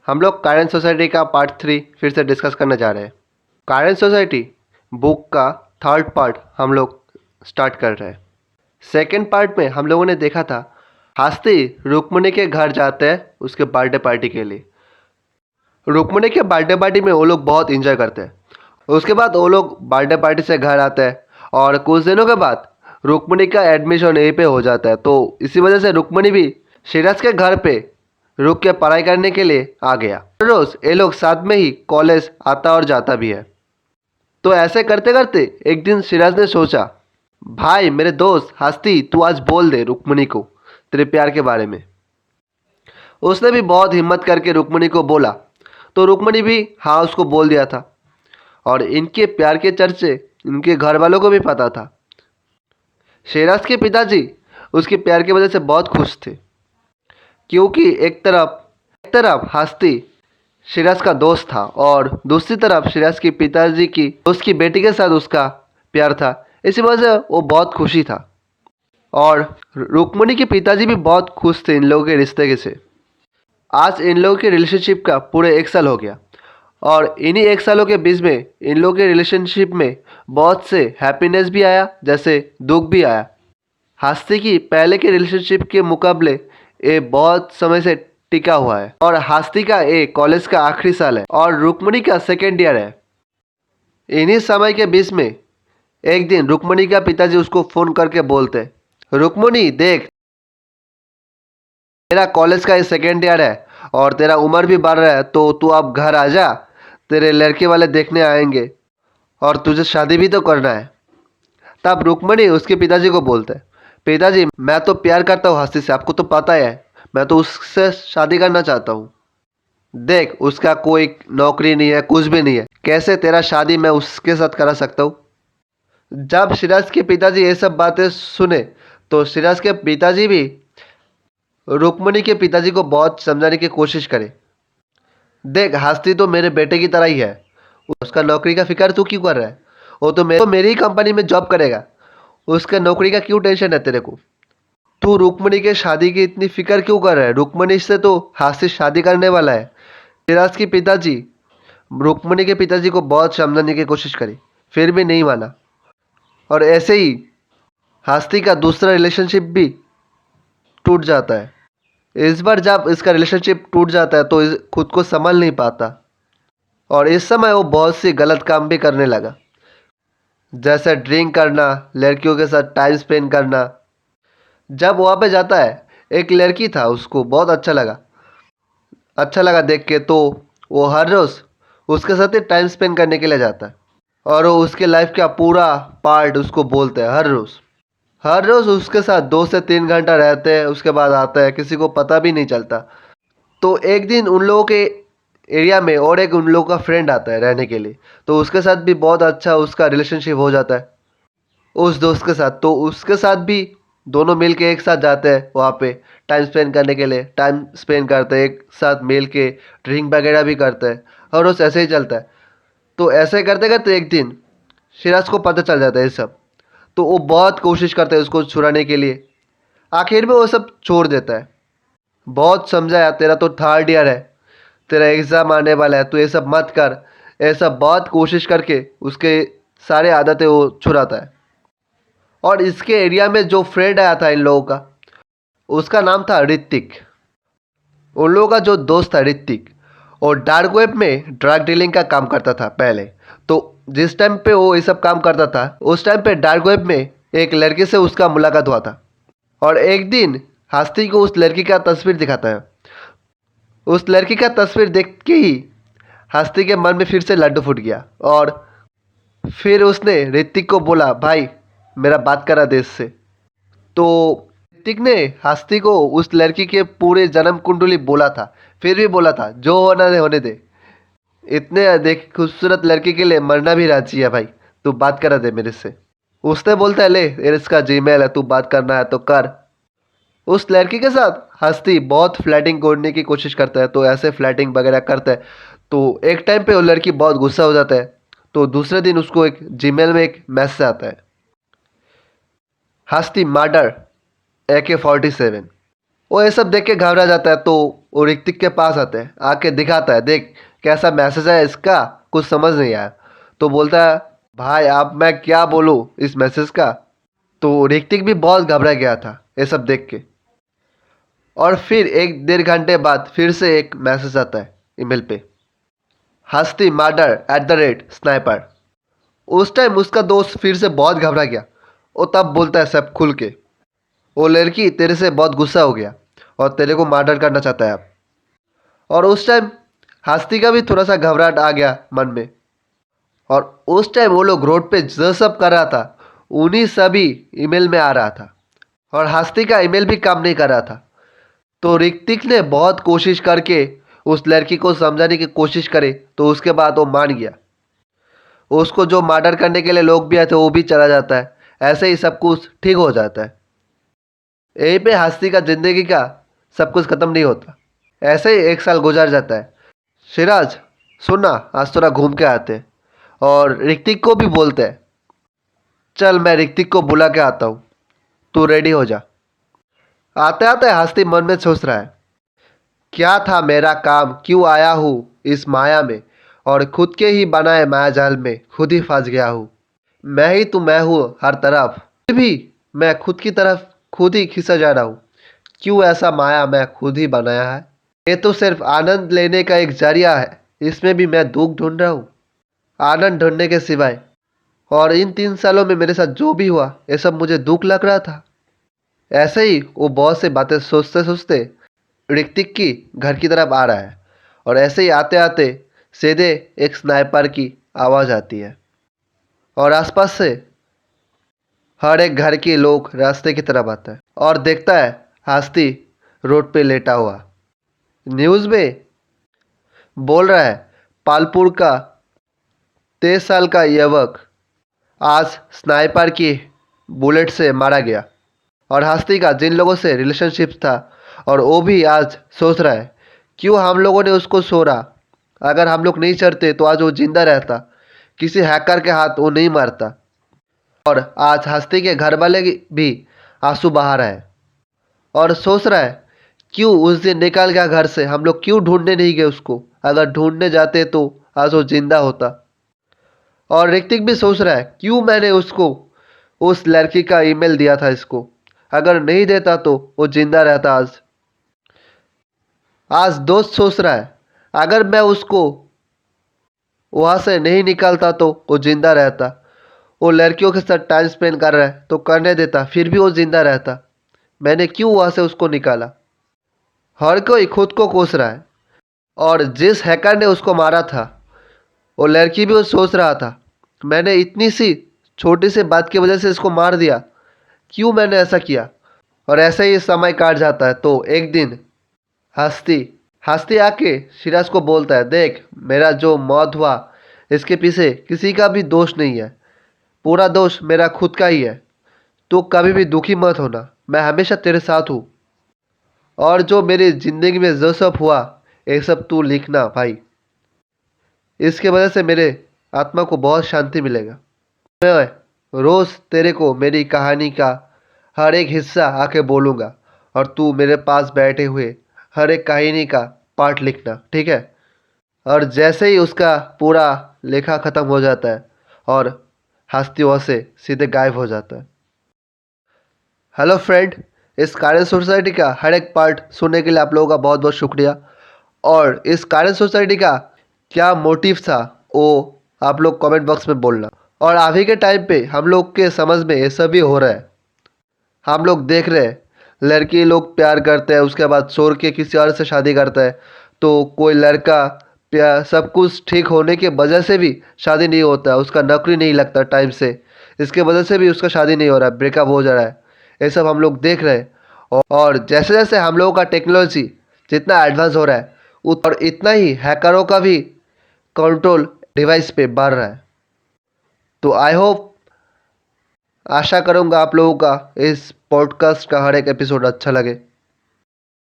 हम लोग Kieron society का पार्ट 3 फिर से डिस्कस करने जा रहे हैं। कायरन सोसाइटी बुक का थर्ड पार्ट हम लोग स्टार्ट कर रहे हैं। सेकेंड पार्ट में हम लोगों ने देखा था हस्ती रुक्मिणी के घर जाते हैं उसके बर्थडे पार्टी के लिए। रुक्मिणी के बर्थडे पार्टी में वो लोग बहुत इंजॉय करते हैं। उसके बाद वो लोग बर्थडे पार्टी से घर आते हैं और कुछ दिनों के बाद रुक्मिणी का एडमिशन यहीं पे हो जाता है। तो इसी वजह से रुक्मिणी भी सिराज के घर पे रुक के पढ़ाई करने के लिए आ गया। हर रोज ये लोग साथ में ही कॉलेज आता और जाता भी है। तो ऐसे करते करते एक दिन सिराज ने सोचा, भाई मेरे दोस्त हस्ती तू आज बोल दे रुक्मिणी को तेरे प्यार के बारे में। उसने भी बहुत हिम्मत करके रुक्मिणी को बोला तो रुक्मिणी भी हाँ उसको बोल दिया था। और इनके प्यार के चर्चे इनके घर वालों को भी पता था। सिराज के पिताजी उसके प्यार की वजह से बहुत खुश थे, क्योंकि एक तरफ हस्ती सिराज का दोस्त था और दूसरी तरफ सिराज के पिताजी की दोस्त की बेटी के साथ उसका प्यार था। इसी वजह से वो बहुत खुशी था और रुक्मिणी के पिताजी भी बहुत खुश थे इन लोगों के रिश्ते के से। आज इन लोगों के रिलेशनशिप का पूरे 1 साल हो गया और इन्हीं 1 सालों के बीच में इन लोगों के रिलेशनशिप में बहुत से हैप्पीनेस भी आया जैसे दुख भी आया। हस्ती की पहले के रिलेशनशिप के मुकाबले ये बहुत समय से टिका हुआ है और हस्ती का ये कॉलेज का आखिरी साल है और रुक्मिणी का सेकेंड ईयर है। इन्हीं समय के बीच में एक दिन रुक्मिणी का पिताजी उसको फ़ोन करके बोलते, रुक्मिणी देख तेरा कॉलेज का ये सेकेंड ईयर है और तेरा उम्र भी बढ़ रहा है, तो तू अब घर आ जा, तेरे लड़के वाले देखने आएंगे और तुझे शादी भी तो करना है। तब रुक्मिणी उसके पिताजी को बोलते, पिताजी मैं तो प्यार करता हूँ हस्ती से, आपको तो पता ही है, मैं तो उससे शादी करना चाहता हूँ। देख उसका कोई नौकरी नहीं है, कुछ भी नहीं है, कैसे तेरा शादी मैं उसके साथ करा सकता हूँ। जब सिराज के पिताजी ये सब बातें सुने तो सिराज के पिताजी भी रुक्मिणी के पिताजी को बहुत समझाने की कोशिश करे। देख हस्ती तो मेरे बेटे की तरह ही है, उसका नौकरी का फिक्र तू क्यों कर रहा है, वो तो मेरी ही कंपनी में जॉब करेगा, उसका नौकरी का क्यों टेंशन है तेरे को। तू रुक्मिणी के शादी की इतनी फिक्र क्यों कर रहा है, रुक्मिणी से तो हासिल शादी करने वाला है। सिराज के पिताजी रुक्मिणी के पिताजी को बहुत समझाने की कोशिश करी, फिर भी नहीं माना और ऐसे ही हस्ती का दूसरा रिलेशनशिप भी टूट जाता है। इस बार जब इसका रिलेशनशिप टूट जाता है तो खुद को संभाल नहीं पाता और इस समय वो बहुत सी गलत काम भी करने लगा, जैसे ड्रिंक करना, लड़कियों के साथ टाइम स्पेंड करना। जब वहाँ पे जाता है एक लड़की था, उसको बहुत अच्छा लगा देख के, तो वो हर रोज़ उसके साथ ही टाइम स्पेंड करने के लिए जाता है और वो उसके लाइफ का पूरा पार्ट उसको बोलते हैं। हर रोज़ उसके साथ 2 से 3 घंटा रहते हैं, उसके बाद आता है, किसी को पता भी नहीं चलता। तो एक दिन उन लोगों के एरिया में और एक उन लोगों का फ्रेंड आता है रहने के लिए, तो उसके साथ भी बहुत अच्छा उसका रिलेशनशिप हो जाता है उस दोस्त के साथ। तो उसके साथ भी दोनों मिल के एक साथ जाते हैं वहाँ पे टाइम स्पेंड करने के लिए, टाइम स्पेंड करते हैं एक साथ मिल के, ड्रिंक वगैरह भी करते हैं और रोज़ ऐसे ही चलता है। तो ऐसे करते करते एक दिन सिराज को पता चल जाता है ये सब, तो वो बहुत कोशिश करता है उसको छुड़ाने के लिए। आखिर में वो सब छोड़ देता है। बहुत समझाया, तेरा तो थर्ड ईयर है, तेरा एग्ज़ाम आने वाला है, तू ये सब मत कर, ऐसा बहुत कोशिश करके उसके सारे आदतें वो छुड़ाता है। और इसके एरिया में जो फ्रेंड आया था इन लोगों का, उसका नाम था ऋतिक। उन लोगों का जो दोस्त था ऋतिक, और डार्क वेब में ड्रग डीलिंग का काम करता था पहले। तो जिस टाइम पे वो ये सब काम करता था उस टाइम पे डार्क वेब में एक लड़की से उसका मुलाकात हुआ था और एक दिन हस्ती को उस लड़की का तस्वीर दिखाता है। उस लड़की का तस्वीर देख के ही हस्ती के मन में फिर से लड्डू फूट गया और फिर उसने ऋतिक को बोला, भाई मेरा बात करा दे इससे। तो ऋतिक ने हस्ती को उस लड़की के पूरे जन्म कुंडली बोला था, फिर भी बोला था जो होना है होने दे, इतने देख खूबसूरत लड़की के लिए मरना भी राजी है भाई, तू बात करा दे मेरे से। उसने बोलता है ले इसका जीमेल है, तू बात करना है तो कर। उस लड़की के साथ हस्ती बहुत फ्लैटिंग करने की कोशिश करता है, तो ऐसे फ्लैटिंग वगैरह करता है। तो एक टाइम पे वो लड़की बहुत गुस्सा हो जाता है, तो दूसरे दिन उसको एक जीमेल में एक मैसेज आता है, हस्ती मर्डर AK-47। वो ये सब देख के घबरा जाता है, तो वो ऋतिक के पास आते हैं, आके दिखाता है, देख कैसा मैसेज है इसका, कुछ समझ नहीं आया। तो बोलता है, भाई अब मैं क्या बोलूँ इस मैसेज का। तो ऋतिक भी बहुत घबरा गया था ये सब देख के। और फिर 1 डेढ़ घंटे बाद फिर से एक मैसेज आता है ईमेल पे, हस्ती murder@स्नाइपर। उस टाइम उसका दोस्त फिर से बहुत घबरा गया। वो तब बोलता है सब खुल के, वो लड़की तेरे से बहुत गुस्सा हो गया और तेरे को मर्डर करना चाहता है अब। और उस टाइम हस्ती का भी थोड़ा सा घबराहट आ गया मन में। और उस टाइम वो लोग रोड पे जो सब कर रहा था उन्हीं सभी ईमेल में आ रहा था। और हस्ती का ईमेल भी काम नहीं कर रहा था। तो ऋतिक ने बहुत कोशिश करके उस लड़की को समझाने की कोशिश करे, तो उसके बाद वो मान गया। उसको जो मर्डर करने के लिए लोग भी आए थे वो भी चला जाता है। ऐसे ही सब कुछ ठीक हो जाता है। यहीं पे हस्ती का जिंदगी का सब कुछ खत्म नहीं होता। ऐसे ही 1 साल गुजर जाता है। सिराज, सुनना, आज थोड़ा घूम के आते हैं। और ऋतिक को भी बोलते हैं, चल मैं ऋतिक को बुला के आता हूँ, तू रेडी हो जा। आते आते हस्ती मन में सोच रहा है, क्या था मेरा काम, क्यों आया हूँ इस माया में, और खुद के ही बनाए माया जाल में खुद ही फंस गया हूँ। मैं ही तो मैं हूँ हर तरफ, फिर भी मैं खुद की तरफ खुद ही खिंचा जा रहा हूँ। क्यों ऐसा माया मैं खुद ही बनाया है। ये तो सिर्फ आनंद लेने का एक जरिया है, इसमें भी मैं दुख ढूंढ रहा हूँ आनंद ढूंढने के सिवाय। और इन 3 सालों में मेरे साथ जो भी हुआ ये सब मुझे दुख लग रहा था। ऐसे ही वो बहुत से बातें सोचते सोचते ऋतिक की घर की तरफ आ रहा है। और ऐसे ही आते आते सीधे एक स्नाइपर की आवाज़ आती है। और आसपास से हर एक घर के लोग रास्ते की तरफ आता है और देखता है हस्ती रोड पे लेटा हुआ। न्यूज़ में बोल रहा है, पालपुर का 23 साल का युवक आज स्नाइपर की बुलेट से मारा गया। और हस्ती का जिन लोगों से रिलेशनशिप था, और वो भी आज सोच रहा है, क्यों हम लोगों ने उसको छोड़ा। अगर हम लोग नहीं चढ़ते तो आज वो जिंदा रहता, किसी हैकर के हाथ वो नहीं मारता। और आज हस्ती के घर वाले भी आंसू बहा रहा है और सोच रहा है, क्यों उस दिन निकल गया घर से, हम लोग क्यों ढूंढने नहीं गए उसको। अगर ढूंढने जाते तो आज वो जिंदा होता। और ऋतिक भी सोच रहा है, क्यों मैंने उसको उस लड़की का ईमेल दिया था इसको, अगर नहीं देता तो वो जिंदा रहता आज। आज दोस्त सोच रहा है, अगर मैं उसको वहाँ से नहीं निकालता तो वो जिंदा रहता। वो लड़कियों के साथ टाइम स्पेंड कर रहा है तो करने देता, फिर भी वो जिंदा रहता। मैंने क्यों वहाँ से उसको निकाला। हर कोई खुद को कोस रहा है। और जिस हैकर ने उसको मारा था वो लड़की भी वो सोच रहा था, मैंने इतनी सी छोटी सी बात की वजह से इसको मार दिया, क्यों मैंने ऐसा किया। और ऐसे ही समय काट जाता है। तो एक दिन हस्ती हस्ती आके सिराज को बोलता है, देख मेरा जो मौत हुआ इसके पीछे किसी का भी दोष नहीं है, पूरा दोष मेरा खुद का ही है। तो कभी भी दुखी मत होना, मैं हमेशा तेरे साथ हूँ। और जो मेरी ज़िंदगी में जो सब हुआ ये सब तू लिखना भाई, इसके वजह से मेरे आत्मा को बहुत शांति मिलेगा। मैं रोज़ तेरे को मेरी कहानी का हर एक हिस्सा आके बोलूँगा, और तू मेरे पास बैठे हुए हर एक कहानी का पार्ट लिखना, ठीक है। और जैसे ही उसका पूरा लेखा ख़त्म हो जाता है और हस्ती वहाँ से सीधे गायब हो जाता है। हेलो फ्रेंड, इस कार्य सोसाइटी का हर एक पार्ट सुनने के लिए आप लोगों का बहुत बहुत शुक्रिया। और इस कार्य सोसाइटी का क्या मोटिव था वो आप लोग कमेंट बॉक्स में बोलना। और अभी के टाइम पे हम लोग के समझ में ये सभी हो रहा है। हम लोग देख रहे हैं लड़की लोग प्यार करते हैं, उसके बाद छोड़ के किसी और से शादी करता है। तो कोई लड़का प्यार सब कुछ ठीक होने के वजह से भी शादी नहीं होता, उसका नौकरी नहीं लगता टाइम से, इसके वजह से भी उसका शादी नहीं हो रहा, ब्रेकअप हो जा रहा है। ये सब हम लोग देख रहे हैं। और जैसे जैसे हम लोगों का टेक्नोलॉजी जितना एडवांस हो रहा है और इतना ही हैकरों का भी कंट्रोल डिवाइस पे बढ़ रहा है। तो आई होप, आशा करूँगा आप लोगों का इस पॉडकास्ट का हर एक एपिसोड अच्छा लगे।